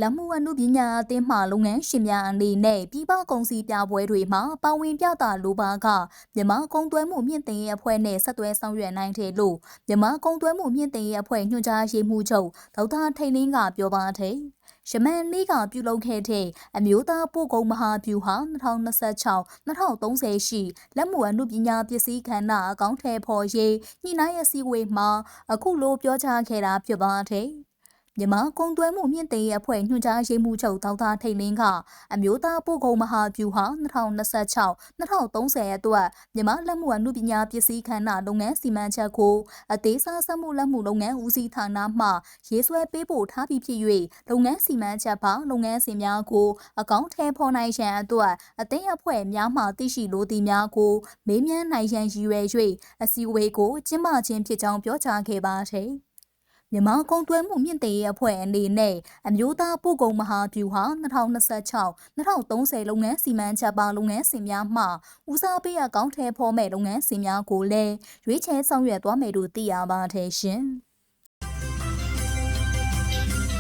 လက်မှုအမှုပညာအသင်းမှလုပ်ငန်းရှင်များအနေနဲ့ပြည်ပကုန်စည်ပြပွဲတွေမှာပါဝင်ပြသလိုပါကမြန်မာကုန်သွယ်မှုမြင့်တင်ရေးအဖွဲ့နဲ့ဆက်သွယ်ဆောင်ရွက်နိုင်တယ်လို့မြန်မာကုန်သွယ်မှုမြင့်တင်ရေးအဖွဲ့ညွှန်ကြားရေးမှူးချုပ်ဒေါက်တာထိန်လင်းကပြောပါတယ်။ယမန်နေ့ကပြုလုပ်ခဲ့တဲ့အမျိုးသားပို့ကုန်မဟာဗျူဟာ2026-2030ရှိလက်မှုအမှုပညာပစ္စည်းကဏ္ဍအကောင့်ထဲပေါ်ရေးညှိနှိုင်းအစည်းအဝေးမှာအခုလိုပြောကြားခဲ့တာဖြစ်ပါတယ်။မြန်မာကုန်သွယ်မှုမြင့်တင်ရေးအဖွဲ့ညွှန်ကြားရေးမှူးချုပ်ဒေါက်တာထိန်လင်းကအမျိုးသားပို့ကုန်မဟာဗျူဟာ2026-2030အတွက်မြန်မာလက်မှုအမှုပညာပစ္စည်းကဏ္ဍလုပ်ငန်းစီမံချက်ကိုအသေးစားစက်မှုလက်မှုလုပ်ငန်းဦးစီးဌာနမှရေးဆွဲပေးပို့ထားပြီးဖြစ်၍လုပ်ငန်းစီမံချက်ပါလုပ်ငန်းစဉ်များကိုအကောင့်ထဲပေါ်နိုင်ရန်အတွက်အသင်းအဖွဲ့များမှသိရှိလိုသည့်များကိုမေးမြန်းနိုင်ရန်ရည်ရွယ်၍အစည်းအဝေးကိုကျင်းပခြင်းဖြစ်ကြောင်းပြောကြားခဲ့ပါသည်မြန်မာကုန်သွယ်မှုမြင့်တင်ရေးအဖွဲ့အနေနဲ့အမျိုးသားပို့ကုန်မဟာဗျူဟာ2026-2030လုပ်ငန်းစီမံချက်ပါလုပ်ငန်းစဉ်များမှဦးစားပေးအကောင့်ထဲပေါ်မဲ့လုပ်ငန်းစဉ်များကိုလည်းရွေးချယ်ဆောင်ရွက်သွားမယ်လို့သိရပါတယ်ရှင်။